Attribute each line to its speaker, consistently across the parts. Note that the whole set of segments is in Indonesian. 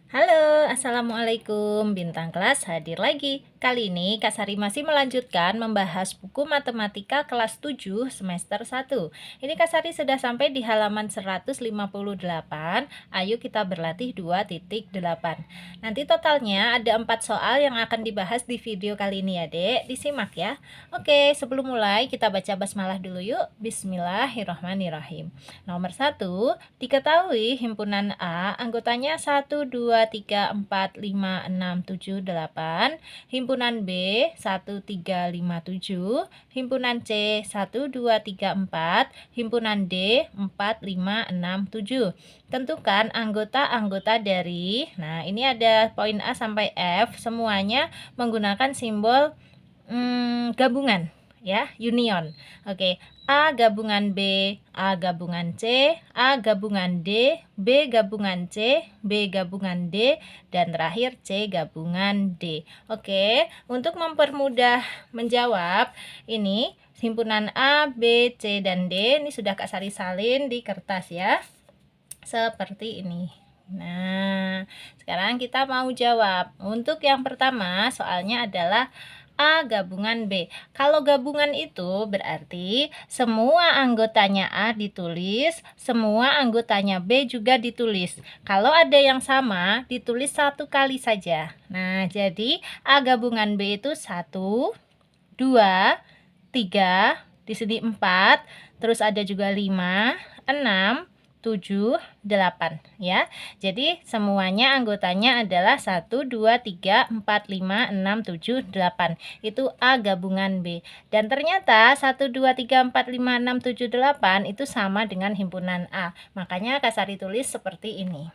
Speaker 1: Halo, Assalamualaikum. Bintang kelas hadir lagi. Kali ini Kak Sari masih melanjutkan membahas buku matematika kelas 7 semester 1. Ini Kak Sari sudah sampai di halaman 158. Ayo kita berlatih 2.8. Nanti totalnya ada 4 soal yang akan dibahas di video kali ini ya, Dek. Disimak ya. Oke, sebelum mulai kita baca basmalah dulu yuk. Bismillahirrahmanirrahim. Nomor 1, diketahui himpunan A anggotanya 1, 2, 3, 4, 5, 6, 7, 8. Himpunan B 1, 3, 5, 7. Himpunan C 1, 2, 3, 4. Himpunan D 4, 5, 6, 7. Tentukan anggota-anggota dari, nah ini ada poin A sampai F, semuanya menggunakan simbol gabungan ya, union. Oke, A gabungan B, A gabungan C, A gabungan D, B gabungan C, B gabungan D, dan terakhir C gabungan D. Oke, untuk mempermudah menjawab, ini himpunan A, B, C, dan D ini sudah Kak Sari salin di kertas ya. Seperti ini. Nah, sekarang kita mau jawab. Untuk yang pertama, soalnya adalah A gabungan B. Kalau gabungan itu berarti semua anggotanya A ditulis, semua anggotanya B juga ditulis. Kalau ada yang sama, ditulis satu kali saja. Nah, jadi A gabungan B itu 1, 2, 3, di sini 4, terus ada juga 5, 6, 7, 8 ya. Jadi semuanya anggotanya adalah 1, 2, 3, 4, 5, 6, 7, 8. Itu A gabungan B. Dan ternyata 1, 2, 3, 4, 5, 6, 7, 8 itu sama dengan himpunan A. Makanya Kak Sari tulis seperti ini.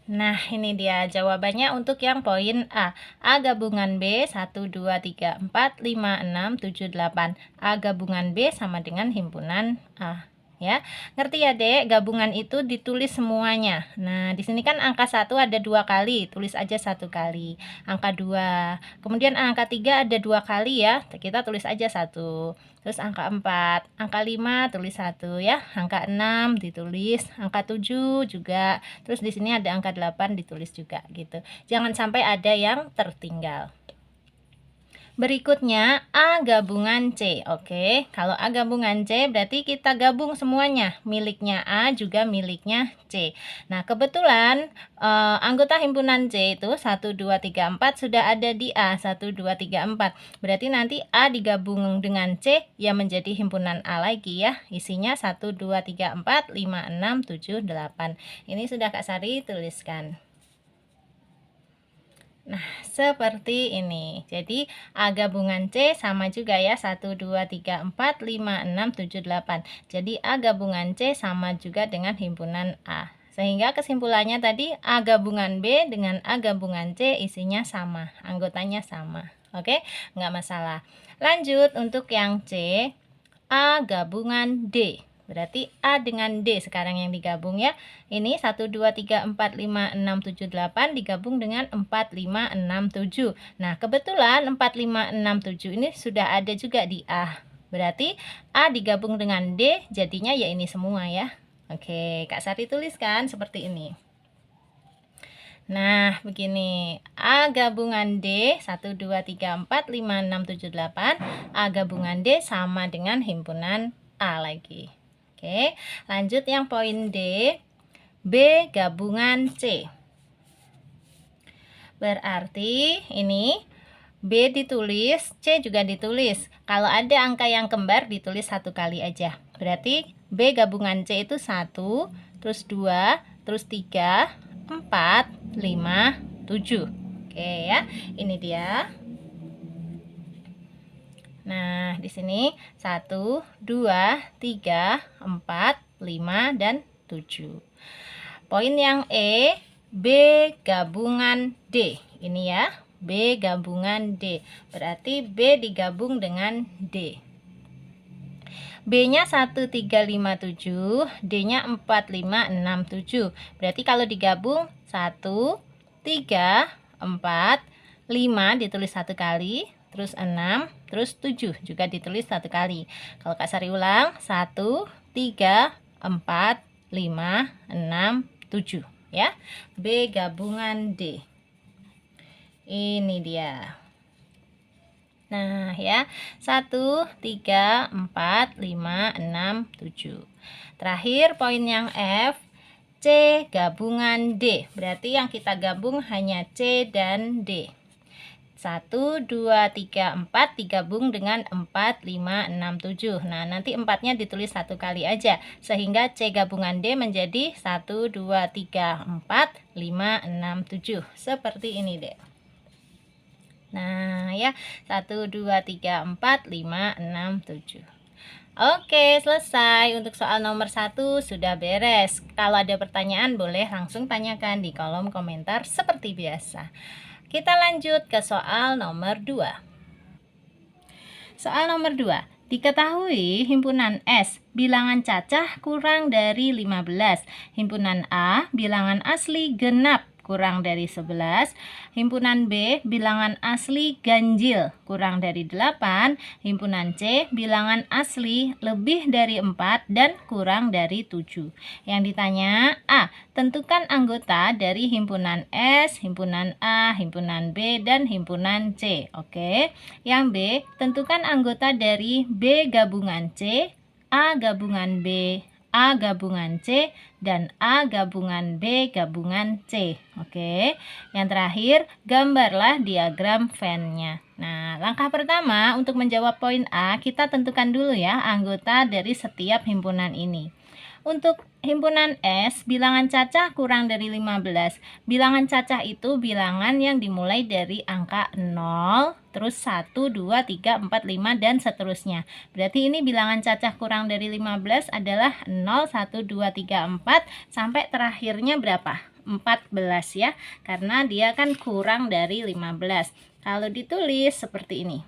Speaker 1: Nah, ini dia jawabannya untuk yang poin A. A gabungan B 1, 2, 3, 4, 5, 6, 7, 8. A gabungan B sama dengan himpunan A. Ya, ngerti ya Dek, gabungan itu ditulis semuanya. Nah, di sini kan angka 1 ada 2 kali, tulis aja 1 kali. Angka 2, kemudian angka 3 ada 2 kali ya, kita tulis aja 1. Terus angka 4, angka 5 tulis 1 ya, angka 6 ditulis, angka 7 juga. Terus di sini ada angka 8 ditulis juga gitu. Jangan sampai ada yang tertinggal. Berikutnya A gabungan C. Oke, kalau A gabungan C berarti kita gabung semuanya, miliknya A juga miliknya C. Nah, kebetulan anggota himpunan C itu 1, 2, 3, 4 sudah ada di A, 1, 2, 3, 4. Berarti nanti A digabung dengan C ya menjadi himpunan A lagi ya. Isinya 1, 2, 3, 4, 5, 6, 7, 8. Ini sudah Kak Sari tuliskan. Nah, seperti ini. Jadi, A gabungan C sama juga ya, 1, 2, 3, 4, 5, 6, 7, 8. Jadi, A gabungan C sama juga dengan himpunan A. Sehingga kesimpulannya tadi, A gabungan B dengan A gabungan C isinya sama, anggotanya sama. Oke, nggak masalah. Lanjut untuk yang C, A gabungan D. Berarti A dengan D sekarang yang digabung ya. Ini 1, 2, 3, 4, 5, 6, 7, 8 digabung dengan 4, 5, 6, 7. Nah, kebetulan 4, 5, 6, 7 ini sudah ada juga di A. Berarti A digabung dengan D jadinya ya ini semua ya. Oke, Kak Sari tuliskan seperti ini. Nah, begini. A gabungan D 1, 2, 3, 4, 5, 6, 7, 8. A gabungan D sama dengan himpunan A lagi. Oke, lanjut yang poin D. B gabungan C. Berarti ini B ditulis, C juga ditulis. Kalau ada angka yang kembar ditulis satu kali aja. Berarti B gabungan C itu 1, terus 2, terus 3, 4, 5, 7. Oke ya, ini dia. Nah, di sini 1, 2, 3, 4, 5, dan 7. Poin yang E, B gabungan D. Ini ya, B gabungan D. Berarti B digabung dengan D. B-nya 1, 3, 5, 7, D-nya 4, 5, 6, 7. Berarti kalau digabung 1, 3, 4, 5 ditulis satu kali, terus 6, terus 7 juga ditulis satu kali. Kalau Kak Sari ulang, 1, 3, 4, 5, 6, 7. ya. B gabungan D. Ini dia. Nah ya, 1, 3, 4, 5, 6, 7. Terakhir poin yang F, C gabungan D. Berarti yang kita gabung hanya C dan D. 1, 2, 3, 4 digabung dengan 4, 5, 6, 7. Nah nanti 4-nya ditulis satu kali aja, sehingga C gabungan D menjadi 1, 2, 3, 4, 5, 6, 7. Seperti ini deh. Nah ya, 1, 2, 3, 4, 5, 6, 7. Oke, selesai. Untuk soal nomor 1 sudah beres. Kalau ada pertanyaan boleh langsung tanyakan di kolom komentar seperti biasa. Kita lanjut ke soal nomor 2. Soal nomor 2. Diketahui himpunan S bilangan cacah kurang dari 15. Himpunan A bilangan asli genap kurang dari 11. Himpunan B bilangan asli ganjil kurang dari 8. Himpunan C bilangan asli lebih dari 4 dan kurang dari 7. Yang ditanya A. Tentukan anggota dari himpunan S, himpunan A, himpunan B, dan himpunan C. Oke. Yang B. Tentukan anggota dari B gabungan C, A gabungan B, A gabungan C, dan A gabungan B gabungan C. Oke. Yang terakhir, gambarlah diagram Venn-nya. Nah, langkah pertama untuk menjawab poin A, kita tentukan dulu ya anggota dari setiap himpunan ini. Untuk himpunan S, bilangan cacah kurang dari 15. Bilangan cacah itu bilangan yang dimulai dari angka 0, terus 1, 2, 3, 4, 5, dan seterusnya. Berarti ini bilangan cacah kurang dari 15 adalah 0, 1, 2, 3, 4, sampai terakhirnya berapa? 14 ya, karena dia kan kurang dari 15. Kalau ditulis seperti ini.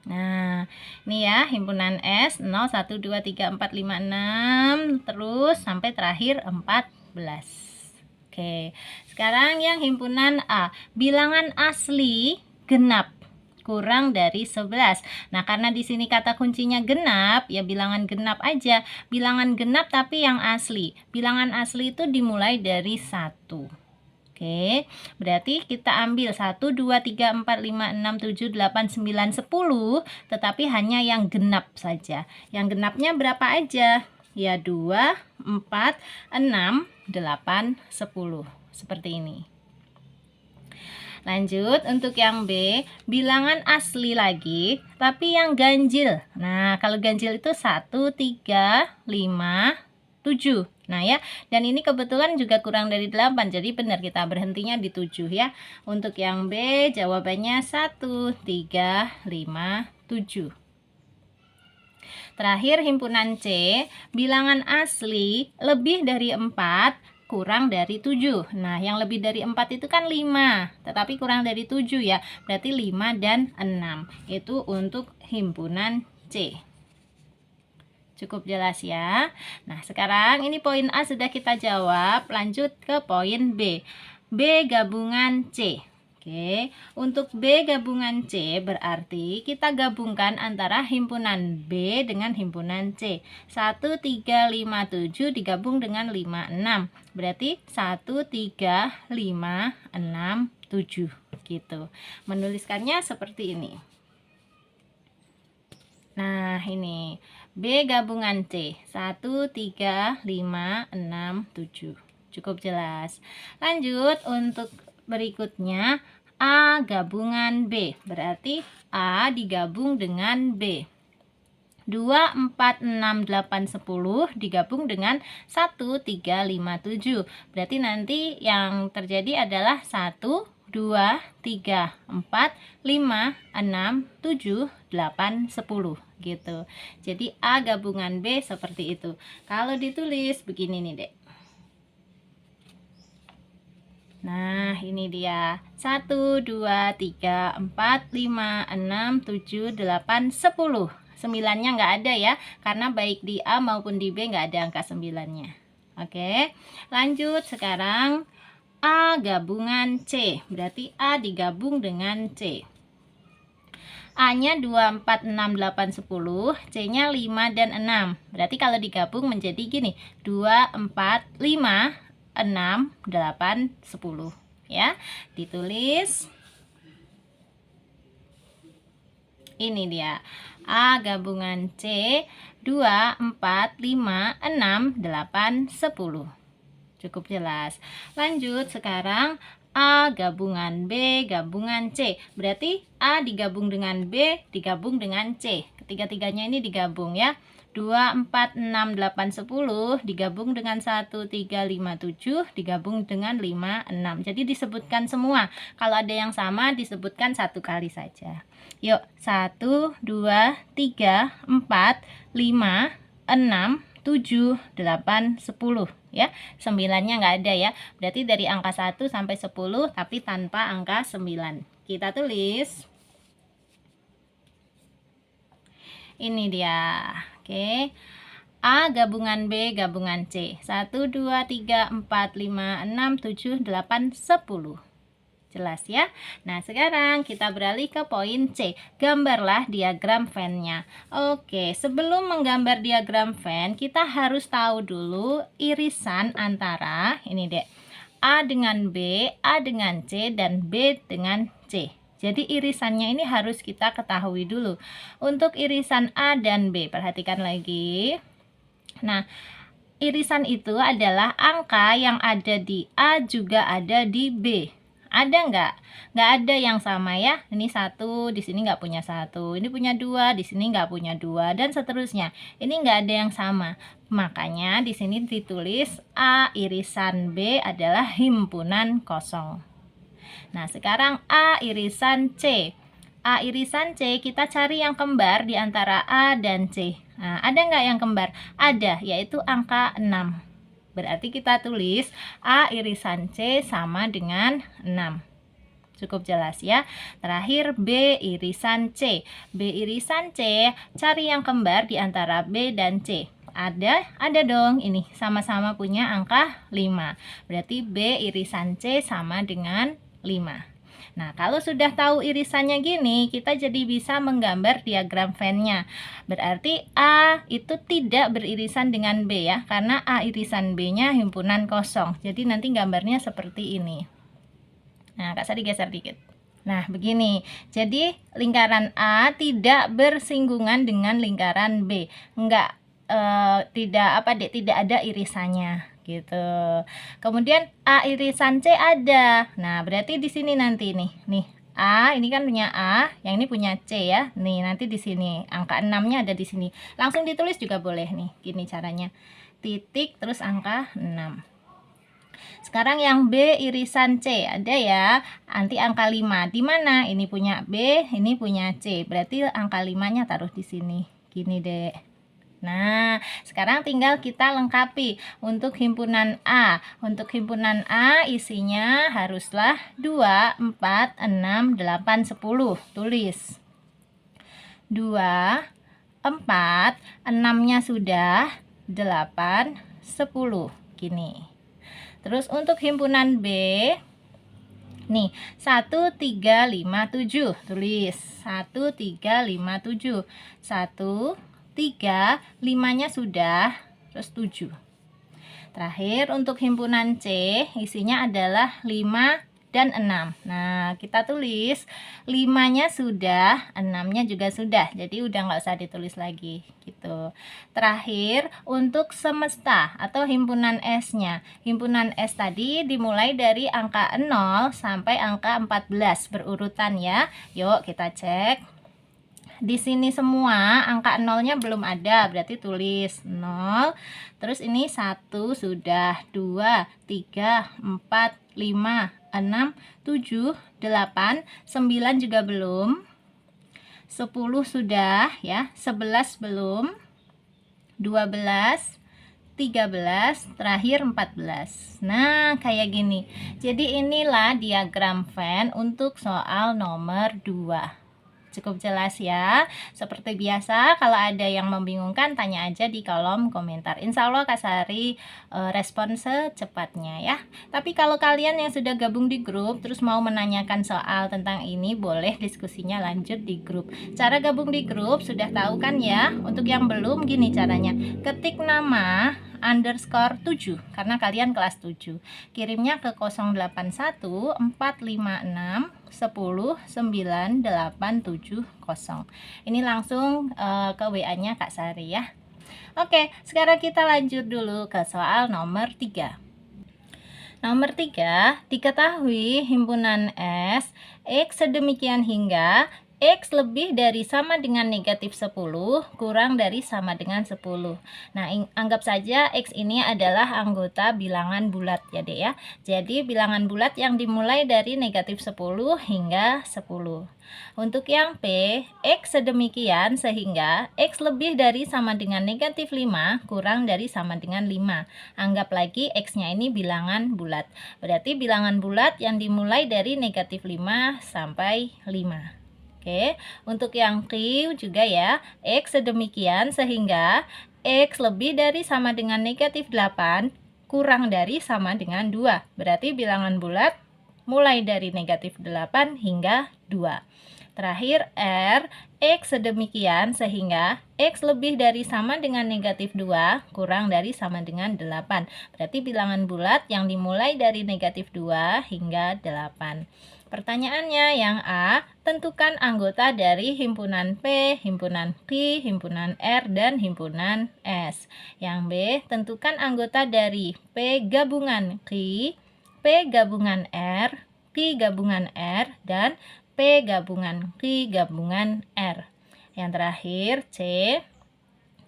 Speaker 1: Nah, ini ya himpunan S 0, 1, 2, 3, 4, 5, 6 terus sampai terakhir 14. Oke, sekarang yang himpunan A, bilangan asli genap kurang dari 11. Nah, karena di sini kata kuncinya genap, ya bilangan genap aja. Bilangan genap tapi yang asli. Bilangan asli itu dimulai dari 1. Oke, berarti kita ambil 1, 2, 3, 4, 5, 6, 7, 8, 9, 10, tetapi hanya yang genap saja. Yang genapnya berapa aja? Ya 2, 4, 6, 8, 10. Seperti ini. Lanjut, untuk yang B, bilangan asli lagi, tapi yang ganjil. Nah, kalau ganjil itu 1, 3, 5, 7. Nah ya, dan ini kebetulan juga kurang dari 8, jadi benar kita berhentinya di 7 ya. Untuk yang B jawabannya 1, 3, 5, 7. Terakhir himpunan C, bilangan asli lebih dari 4, kurang dari 7. Nah, yang lebih dari 4 itu kan 5, tetapi kurang dari 7 ya. Berarti 5 dan 6. Itu untuk himpunan C. Cukup jelas ya. Nah, sekarang ini poin A sudah kita jawab. Lanjut ke poin B. B gabungan C. Oke, untuk B gabungan C berarti kita gabungkan antara himpunan B dengan himpunan C. 1, 3, 5, 7 digabung dengan 5, 6. Berarti 1, 3, 5, 6, 7 gitu. Menuliskannya seperti ini. Nah, ini B gabungan C 1, 3, 5, 6, 7. Cukup jelas. Lanjut untuk berikutnya A gabungan B. Berarti A digabung dengan B. 2, 4, 6, 8, 10 digabung dengan 1, 3, 5, 7. Berarti nanti yang terjadi adalah 1, 2, 3, 4, 5, 6, 7, 8, 10 gitu. Jadi A gabungan B seperti itu. Kalau ditulis begini nih, Dek. Nah, ini dia. 1, 2, 3, 4, 5, 6, 7, 8, 10. 9-nya nggak ada ya, karena baik di A maupun di B nggak ada angka 9-nya. Oke, lanjut sekarang A gabungan C. Berarti A digabung dengan C. A-nya 2, 4, 6, 8, 10, C-nya 5 dan 6. Berarti kalau digabung menjadi gini, 2, 4, 5, 6, 8, 10 ya. Ditulis. Ini dia. A gabungan C 2, 4, 5, 6, 8, 10. Cukup jelas. Lanjut sekarang A gabungan B gabungan C. Berarti A digabung dengan B digabung dengan C. Ketiga-tiganya ini digabung ya. 2, 4, 6, 8, 10 digabung dengan 1, 3, 5, 7 digabung dengan 5, 6. Jadi disebutkan semua. Kalau ada yang sama disebutkan satu kali saja. Yuk, 1, 2, 3, 4, 5, 6, 7, 8, 10 ya. 9-nya nggak ada ya. Berarti dari angka 1 sampai 10 tapi tanpa angka 9. Kita tulis. Ini dia. Oke. A gabungan B gabungan C. 1, 2, 3, 4, 5, 6, 7, 8, 10. Jelas ya. Nah, sekarang kita beralih ke poin C. Gambarlah diagram fan-nya. Oke, sebelum menggambar diagram fan, kita harus tahu dulu irisan antara ini deh. A dengan B, A dengan C, dan B dengan C. Jadi irisannya ini harus kita ketahui dulu. Untuk irisan A dan B, perhatikan lagi. Nah, irisan itu adalah angka yang ada di A juga ada di B. Ada nggak? Nggak ada yang sama ya. Ini 1, di sini nggak punya 1. Ini punya 2, di sini nggak punya 2, dan seterusnya. Ini nggak ada yang sama. Makanya di sini ditulis A irisan B adalah himpunan kosong. Nah, sekarang A irisan C. A irisan C, kita cari yang kembar di antara A dan C. Nah, ada nggak yang kembar? Ada, yaitu angka 6. Berarti kita tulis A irisan C sama dengan 6. Cukup jelas ya. Terakhir B irisan C. B irisan C, cari yang kembar di antara B dan C. Ada dong, ini sama-sama punya angka 5. Berarti B irisan C sama dengan 5. Nah, kalau sudah tahu irisannya gini, kita jadi bisa menggambar diagram fan-nya. Berarti A itu tidak beririsan dengan B ya, karena A irisan B-nya himpunan kosong. Jadi nanti gambarnya seperti ini. Nah, Kak Sari geser dikit. Nah, begini. Jadi lingkaran A tidak bersinggungan dengan lingkaran B. Tidak ada irisannya gitu. Kemudian A irisan C ada. Nah, berarti di sini nanti nih A ini kan punya A, yang ini punya C ya. Nih, nanti di sini angka 6-nya ada di sini. Langsung ditulis juga boleh nih. Gini caranya. Titik terus angka 6. Sekarang yang B irisan C ada ya. Nanti angka 5. Di mana? Ini punya B, ini punya C. Berarti angka 5-nya taruh di sini. Gini deh. Nah, sekarang tinggal kita lengkapi untuk himpunan A. Untuk himpunan A isinya haruslah 2, 4, 6, 8, 10. Tulis. 2, 4, 6-nya sudah, 8, 10. Gini. Terus untuk himpunan B, nih 1, 3, 5, 7. Tulis 1, 3, 5, 7. 1, 3, 5-nya sudah, terus 7. Terakhir untuk himpunan C, isinya adalah 5 dan 6. Nah, kita tulis 5-nya sudah, 6-nya juga sudah. Jadi udah nggak usah ditulis lagi gitu. Terakhir untuk semesta atau himpunan S-nya. Himpunan S tadi dimulai dari angka 0 sampai angka 14 berurutan ya. Yuk kita cek. Di sini semua angka 0-nya belum ada, berarti tulis 0. Terus ini 1 sudah, 2, 3, 4, 5, 6, 7, 8, 9 juga belum. 10 sudah ya, 11 belum. 12, 13, terakhir 14. Nah, kayak gini. Jadi inilah diagram fan untuk soal nomor 2. Cukup jelas ya. Seperti biasa, kalau ada yang membingungkan, tanya aja di kolom komentar. Insya Allah Kak Sari respon secepatnya ya. Tapi kalau kalian yang sudah gabung di grup, terus mau menanyakan soal tentang ini, boleh diskusinya lanjut di grup. Cara gabung di grup sudah tahu kan ya? Untuk yang belum, gini caranya. Ketik nama underscore 7 karena kalian kelas 7. Kirimnya ke 081 456 10 9870. Ini langsung ke WA-nya Kak Sari ya. Oke, sekarang kita lanjut dulu ke soal nomor 3. Nomor 3, diketahui himpunan S, X sedemikian hingga X lebih dari sama dengan negatif 10 kurang dari sama dengan 10. Nah, anggap saja X ini adalah anggota bilangan bulat ya Dek ya. Jadi bilangan bulat yang dimulai dari negatif 10 hingga 10. Untuk yang P, X sedemikian sehingga X lebih dari sama dengan negatif 5 kurang dari sama dengan 5. Anggap lagi X-nya ini bilangan bulat. Berarti bilangan bulat yang dimulai dari negatif 5 sampai 5. Oke, untuk yang Q juga ya, X sedemikian sehingga X lebih dari sama dengan negatif 8 kurang dari sama dengan 2. Berarti bilangan bulat mulai dari negatif 8 hingga 2. Terakhir R, X sedemikian sehingga X lebih dari sama dengan negatif 2 kurang dari sama dengan 8. Berarti bilangan bulat yang dimulai dari negatif 2 hingga 8. Pertanyaannya yang A, tentukan anggota dari himpunan P, himpunan Q, himpunan R, dan himpunan S. Yang B, tentukan anggota dari P gabungan Q, P gabungan R, Q gabungan R, dan P gabungan Q gabungan R. Yang terakhir C,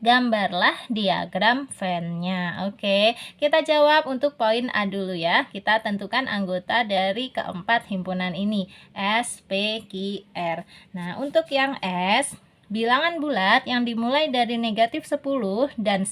Speaker 1: gambarlah diagram Venn-nya. Oke, kita jawab untuk poin A dulu ya. Kita tentukan anggota dari keempat himpunan ini, S, P, Q, R. Nah, untuk yang S, bilangan bulat yang dimulai dari negatif 10 dan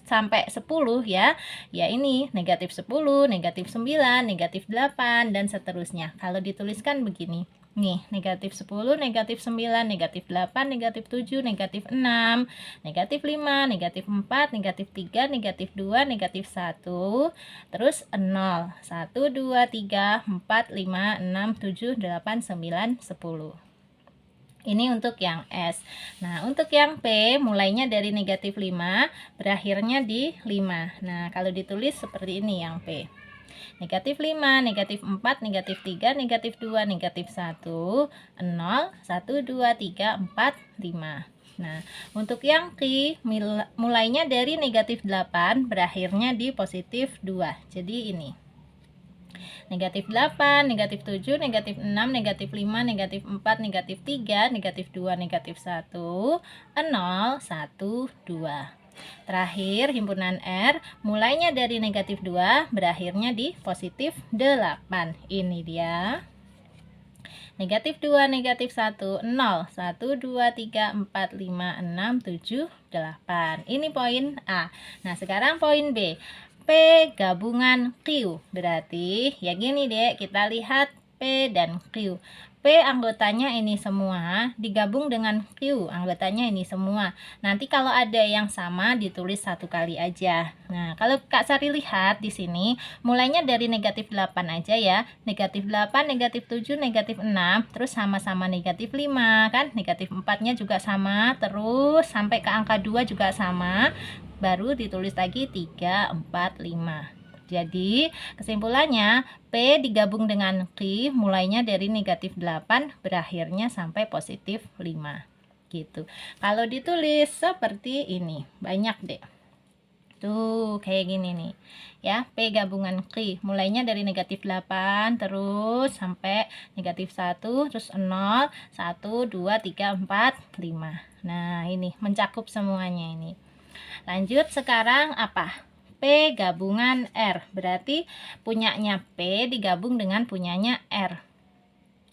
Speaker 1: sampai 10 ya. Ya ini negatif 10, negatif 9, negatif 8 dan seterusnya. Kalau dituliskan begini. Nih, negatif 10, negatif 9, negatif 8, negatif 7, negatif 6, negatif 5, negatif 4, negatif 3, negatif 2, negatif 1, terus 0, 1, 2, 3, 4, 5, 6, 7, 8, 9, 10. Ini untuk yang S. Nah, untuk yang P mulainya dari negatif 5, berakhirnya di 5. Nah, kalau ditulis seperti ini yang P. Negatif 5, negatif 4, negatif 3, negatif 2, negatif 1, 0, 1, 2, 3, 4, 5. Nah, untuk yang Q mulainya dari negatif 8, berakhirnya di positif 2. Jadi ini. Negatif 8, negatif 7, negatif 6, negatif 5, negatif 4, negatif 3, negatif 2, negatif 1, 0, 1, 2. Terakhir, himpunan R mulainya dari negatif 2, berakhirnya di positif 8. Ini dia. Negatif 2, negatif 1, 0, 1, 2, 3, 4, 5, 6, 7, 8. Ini poin A. Nah, sekarang poin B. P gabungan Q. Berarti, ya gini deh, kita lihat P dan Q. P anggotanya ini semua digabung dengan Q anggotanya ini semua. Nanti kalau ada yang sama ditulis satu kali aja. Nah, kalau Kak Sari lihat di sini mulainya dari negatif 8 aja ya. Negatif 8, negatif 7, negatif 6, terus sama-sama negatif 5 kan? Negatif 4-nya juga sama, terus sampai ke angka 2 juga sama. Baru ditulis lagi 3, 4, 5. Jadi, kesimpulannya P digabung dengan Q mulainya dari negatif 8 berakhirnya sampai positif 5. Gitu. Kalau ditulis seperti ini, banyak deh. Tuh, kayak gini nih. Ya, P gabungan Q mulainya dari negatif 8 terus sampai negatif 1, terus 0, 1, 2, 3, 4, 5. Nah, ini mencakup semuanya ini. Lanjut sekarang apa? P gabungan R. Berarti punyanya P digabung dengan punyanya R.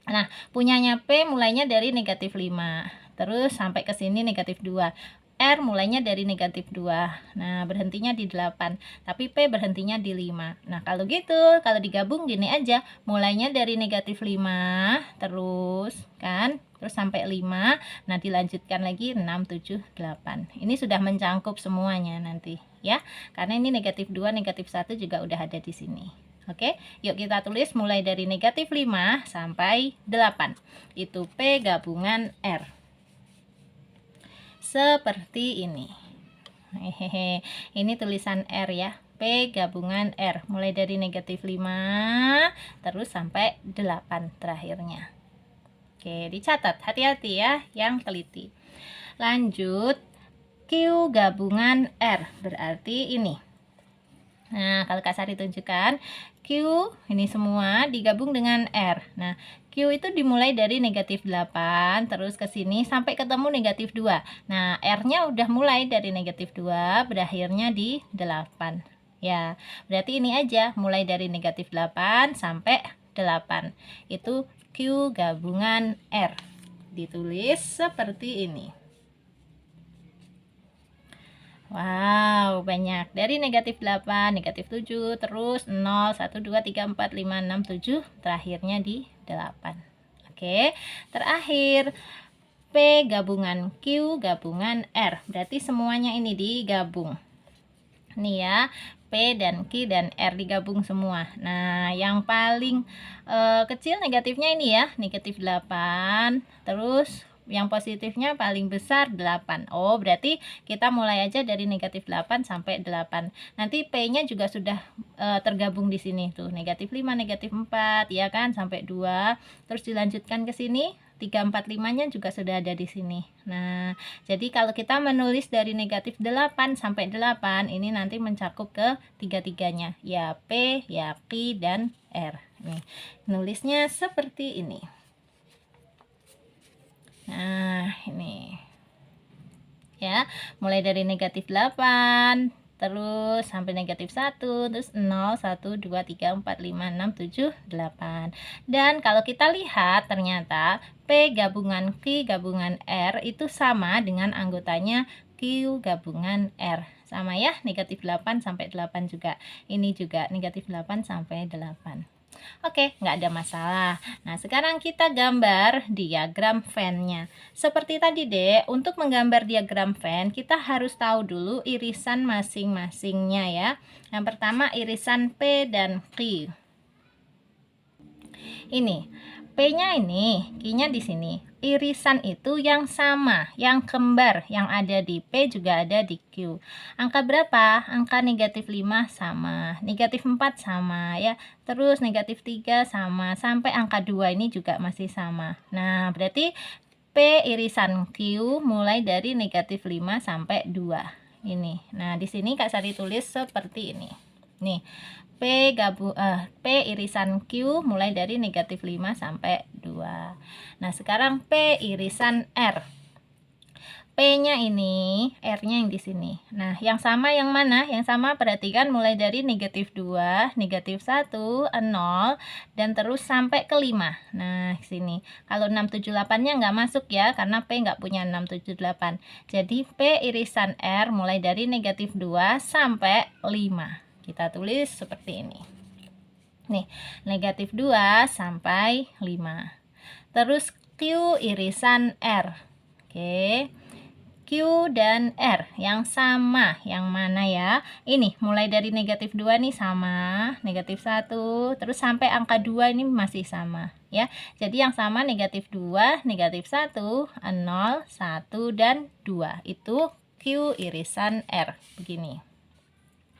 Speaker 1: Nah, punyanya P mulainya dari negatif 5. Terus sampai ke sini negatif 2. R mulainya dari negatif 2. Nah, berhentinya di 8. Tapi P berhentinya di 5. Nah, kalau gitu, kalau digabung gini aja. Mulainya dari negatif 5. Terus, kan? Terus sampai 5. Nah, dilanjutkan lagi 6, 7, 8. Ini sudah mencakup semuanya nanti, ya. Karena ini negatif 2, negatif 1 juga udah ada di sini. Oke, yuk kita tulis mulai dari negatif 5 sampai 8. Itu P gabungan R. Seperti ini. Hehehe. Ini tulisan R ya. P gabungan R. Mulai dari negatif 5 terus sampai 8 terakhirnya. Oke, dicatat. Hati-hati ya yang teliti. Lanjut, Q gabungan R. Berarti ini. Nah, kalau Kak Sari tunjukkan, Q ini semua digabung dengan R. Nah, Q itu dimulai dari negatif 8, terus ke sini sampai ketemu negatif 2. Nah, R-nya udah mulai dari negatif 2, berakhirnya di 8. Ya, berarti ini aja, mulai dari negatif 8 sampai 8. Itu Q gabungan R. Ditulis seperti ini. Wow, banyak. Dari negatif 8, negatif 7, terus 0, 1, 2, 3, 4, 5, 6, 7, terakhirnya di 8. Oke, terakhir P gabungan Q gabungan R. Berarti semuanya ini digabung. Nih ya, P dan Q dan R digabung semua. Nah, yang paling kecil negatifnya ini ya, negatif 8. Terus yang positifnya paling besar 8. Oh, berarti kita mulai aja dari negatif 8 sampai 8. Nanti P-nya juga sudah tergabung di sini tuh. Negatif 5, negatif 4, ya kan, sampai 2. Terus dilanjutkan ke sini, 3, 4, 5-nya juga sudah ada di sini. Nah, jadi kalau kita menulis dari negatif 8 sampai 8, ini nanti mencakup ke tiga-tiganya. Ya P, ya Q, dan R. Nih, nulisnya seperti ini. Nah, ini ya, mulai dari negatif 8 terus sampai negatif 1, terus 0, 1, 2, 3, 4, 5, 6, 7, 8. Dan kalau kita lihat ternyata P gabungan Q gabungan R itu sama dengan anggotanya Q gabungan R. Sama ya, negatif 8 sampai 8 juga. Ini juga negatif 8 sampai 8. Oke, nggak ada masalah. Nah, sekarang kita gambar diagram Venn-nya. Seperti tadi deh, untuk menggambar diagram Venn, kita harus tahu dulu irisan masing-masingnya ya. Yang pertama irisan P dan Q. Ini, P-nya ini, Q-nya di sini. Irisan itu yang sama, yang kembar, yang ada di P juga ada di Q. Angka berapa? Angka negatif 5 sama, negatif 4 sama ya. Terus negatif 3 sama, sampai angka 2 ini juga masih sama. Nah, berarti P irisan Q mulai dari negatif 5 sampai 2. Ini. Nah, di sini Kak Sari tulis seperti ini. Nih, P irisan Q mulai dari negatif 5 sampai 2. Nah, sekarang P irisan R. P-nya ini, R-nya yang di sini. Nah, yang sama yang mana? Yang sama perhatikan mulai dari negatif 2, negatif 1, 0, dan terus sampai ke 5. Nah, sini. Kalau 6, 7, 8-nya nggak masuk ya, karena P nggak punya 6, 7, 8. Jadi, P irisan R mulai dari negatif 2 sampai 5. Kita tulis seperti ini. Nih, negatif 2 sampai 5. Terus Q irisan R. Oke. Q dan R yang sama, yang mana ya? Ini mulai dari negatif 2 nih sama, negatif 1, terus sampai angka 2 ini masih sama ya. Jadi yang sama negatif 2, negatif 1, 0, 1, dan 2. Itu Q irisan R. Begini.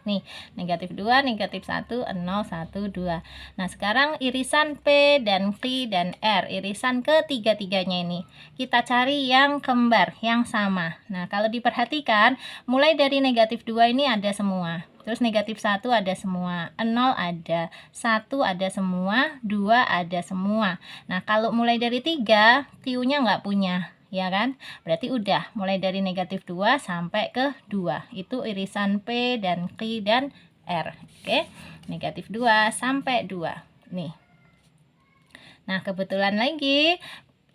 Speaker 1: Nih, negatif 2, negatif 1, 0, 1, 2. Nah, sekarang irisan P dan Q dan R, irisan ketiga-tiganya ini. Kita cari yang kembar, yang sama. Nah, kalau diperhatikan, mulai dari negatif 2 ini ada semua. Terus negatif 1 ada semua, 0 ada, 1 ada semua, 2 ada semua. Nah, kalau mulai dari 3, Q-nya nggak punya. Ya kan? Berarti udah mulai dari negatif 2 sampai ke 2. Itu irisan P dan Q dan R. Oke. Negatif 2 sampai 2. Nih. Nah, kebetulan lagi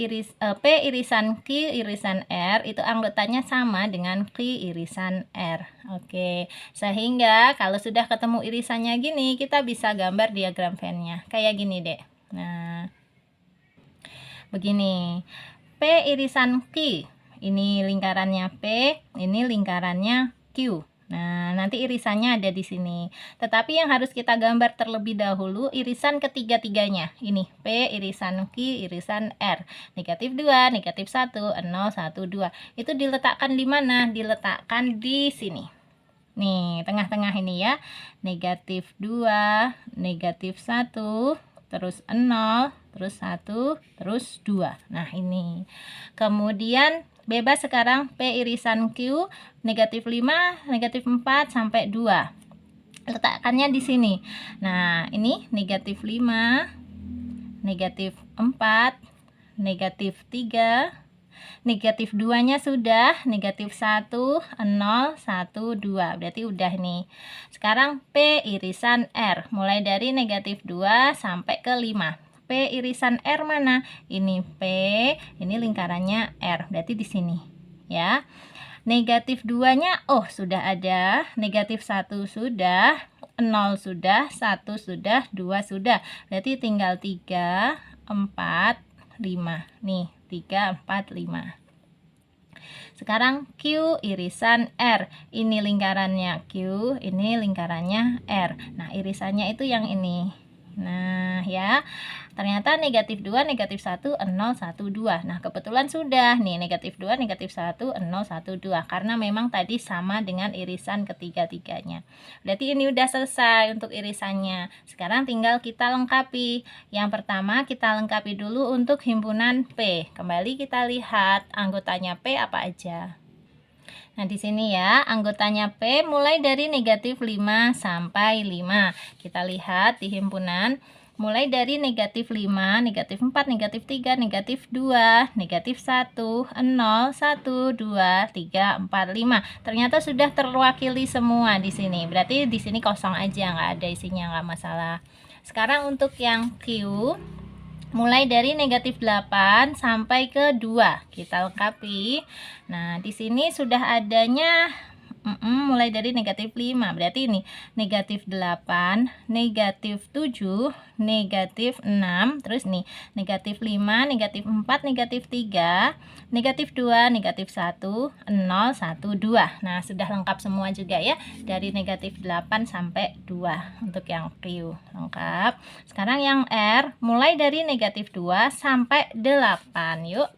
Speaker 1: P irisan Q irisan R itu anggotanya sama dengan Q irisan R. Oke. Sehingga kalau sudah ketemu irisannya gini, kita bisa gambar diagram Venn-nya. Kayak gini deh. Nah, begini. P irisan Q. Ini lingkarannya P, ini lingkarannya Q. Nah, nanti irisannya ada di sini. Tetapi yang harus kita gambar terlebih dahulu irisan ketiga-tiganya. Ini P, irisan Q, irisan R. Negatif 2, negatif 1, 0, 1, 2. Itu diletakkan di mana? Diletakkan di sini. Nih, tengah-tengah ini ya. Negatif 2, negatif 1, terus 0, terus 1, terus 2. Nah, ini. Kemudian bebas sekarang P irisan Q, negatif 5, negatif 4, sampai 2. Letakkannya di sini. Nah, ini negatif 5, negatif 4, negatif 3, negatif 2-nya sudah, negatif 1, 0, 1, 2. Berarti udah nih. Sekarang P irisan R, mulai dari negatif 2 sampai ke 5. P irisan R mana? Ini P, ini lingkarannya R, berarti di sini ya. Negatif 2-nya sudah ada, negatif 1 sudah, 0 sudah, 1 sudah, 2 sudah. Berarti tinggal 3, 4, 5. Nih, 3, 4, 5. Sekarang Q irisan R. Ini lingkarannya Q, ini lingkarannya R. Nah, irisannya itu yang ini. Nah, ya. Ternyata negatif 2, negatif 1, 0, 1, 2. Nah, kebetulan sudah nih negatif 2, negatif 1, 0, 1, 2. Karena memang tadi sama dengan irisan ketiga-tiganya. Berarti ini udah selesai untuk irisannya. Sekarang tinggal kita lengkapi. Yang pertama kita lengkapi dulu untuk himpunan P. Kembali kita lihat anggotanya P apa aja. Nah, di sini ya, anggotanya P mulai dari negatif 5 sampai 5. Kita lihat di himpunan mulai dari negatif 5, negatif 4, negatif 3, negatif 2, negatif 1, 0, 1, 2, 3, 4, 5. Ternyata sudah terwakili semua di sini. Berarti di sini kosong aja, nggak ada isinya, nggak masalah. Sekarang untuk yang Q, mulai dari negatif 8 sampai ke 2 kita lengkapi. Nah, di sini sudah adanya mulai dari negatif 5. Berarti ini negatif 8, negatif 7, negatif 6, terus nih negatif 5, negatif 4, negatif 3, negatif 2, negatif 1, 0, 1, 2. Nah, sudah lengkap semua juga ya, dari negatif 8 sampai 2 untuk yang Q. Lengkap. Sekarang yang R mulai dari negatif 2 sampai 8. Yuk.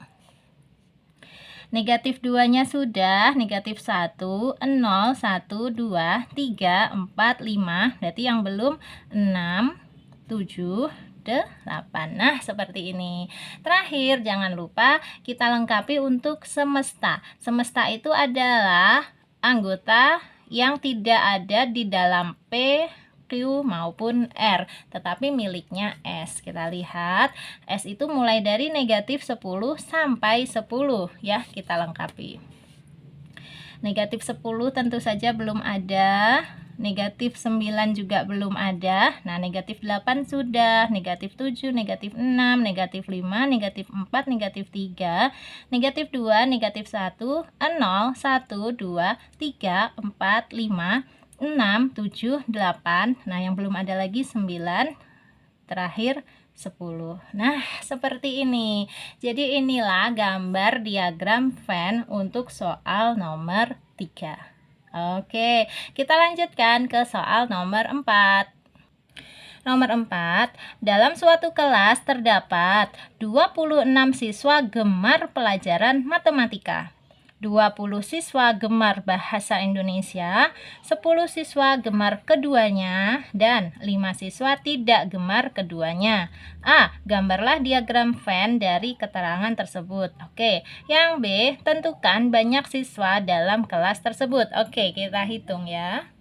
Speaker 1: Negatif 2-nya sudah, negatif 1, 0, 1, 2, 3, 4, 5. Berarti yang belum 6, 7, 8. Nah, seperti ini. Terakhir, jangan lupa kita lengkapi untuk semesta. Semesta itu adalah anggota yang tidak ada di dalam P, Q maupun R, tetapi miliknya S. Kita lihat S itu mulai dari negatif 10 sampai 10 ya, kita lengkapi. Negatif 10 tentu saja belum ada, negatif 9 juga belum ada. Nah, negatif 8 sudah, negatif 7, negatif 6, negatif 5, negatif 4, negatif 3, negatif 2, negatif 1, 0, 1, 2, 3, 4, 5, 6, 7, 8. Nah, yang belum ada lagi 9. Terakhir 10. Nah, seperti ini. Jadi inilah gambar diagram Venn untuk soal nomor 3. Oke, kita lanjutkan ke soal nomor 4. Nomor 4, dalam suatu kelas terdapat 26 siswa gemar pelajaran matematika. 20 siswa gemar bahasa Indonesia, 10 siswa gemar keduanya, dan 5 siswa tidak gemar keduanya. A. Gambarlah diagram Venn dari keterangan tersebut. Oke, yang B, tentukan banyak siswa dalam kelas tersebut. Oke, kita hitung ya.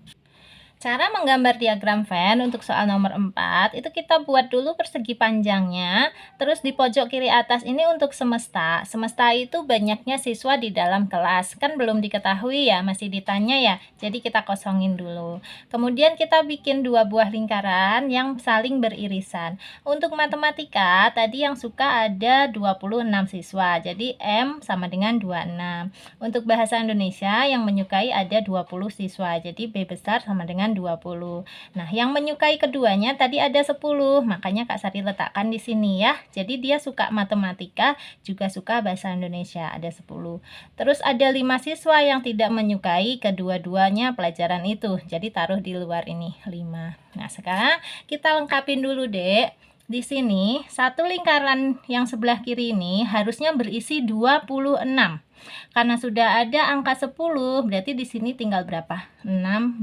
Speaker 1: Cara menggambar diagram Venn untuk soal nomor 4 itu kita buat dulu persegi panjangnya. Terus di pojok kiri atas ini untuk semesta. Semesta itu banyaknya siswa di dalam kelas. Kan belum diketahui ya, masih ditanya ya. Jadi kita kosongin dulu. Kemudian kita bikin 2 buah lingkaran yang saling beririsan. Untuk matematika tadi yang suka ada 26 siswa. Jadi M sama dengan 26. Untuk bahasa Indonesia yang menyukai ada 20 siswa. Jadi B besar sama dengan dengan 20. Nah, yang menyukai keduanya tadi ada 10, makanya Kak Sari letakkan di sini ya. Jadi dia suka matematika, juga suka bahasa Indonesia, ada 10. Terus ada 5 siswa yang tidak menyukai kedua-duanya pelajaran itu. Jadi taruh di luar ini 5. Nah, sekarang kita lengkapin dulu, Dek. Di sini, satu lingkaran yang sebelah kiri ini harusnya berisi 26. Karena sudah ada angka 10, berarti di sini tinggal berapa? 16.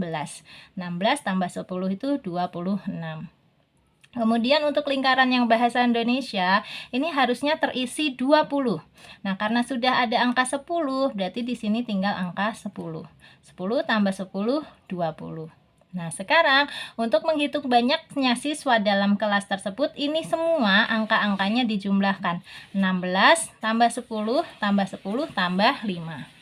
Speaker 1: 16 tambah 10 itu 26. Kemudian untuk lingkaran yang bahasa Indonesia, ini harusnya terisi 20. Nah, karena sudah ada angka 10, berarti di sini tinggal angka 10. 10 tambah 10, 20. Nah, sekarang untuk menghitung banyaknya siswa dalam kelas tersebut, ini semua angka-angkanya dijumlahkan. 16 tambah 10 tambah 10 tambah 5.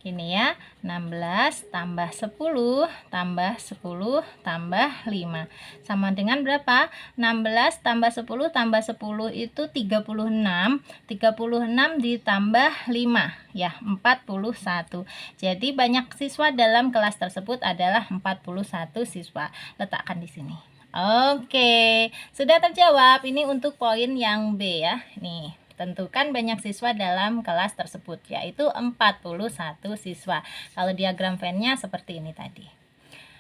Speaker 1: Gini ya, 16 tambah 10 tambah 10 tambah 5. Sama dengan berapa? 16 tambah 10 tambah 10 itu 36. 36 ditambah 5 ya, 41. Jadi banyak siswa dalam kelas tersebut adalah 41 siswa. Letakkan di sini. Oke, sudah terjawab. Ini untuk poin yang B ya. Nih. Tentukan banyak siswa dalam kelas tersebut, yaitu 41 siswa. Kalau diagram Venn-nya seperti ini tadi.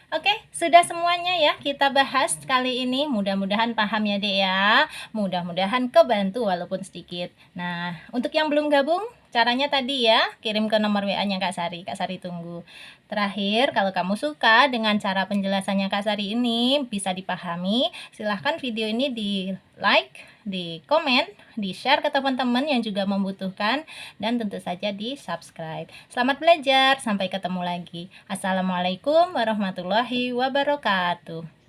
Speaker 1: Oke, sudah semuanya ya kita bahas kali ini. Mudah-mudahan paham ya, Dek ya. Mudah-mudahan kebantu walaupun sedikit. Nah, untuk yang belum gabung, caranya tadi ya, kirim ke nomor WA-nya Kak Sari. Kak Sari tunggu. Terakhir, kalau kamu suka dengan cara penjelasannya Kak Sari ini, bisa dipahami, silahkan video ini di like, di komen, di share ke teman-teman yang juga membutuhkan, dan tentu saja di subscribe. Selamat belajar, sampai ketemu lagi. Assalamualaikum warahmatullahi wabarakatuh.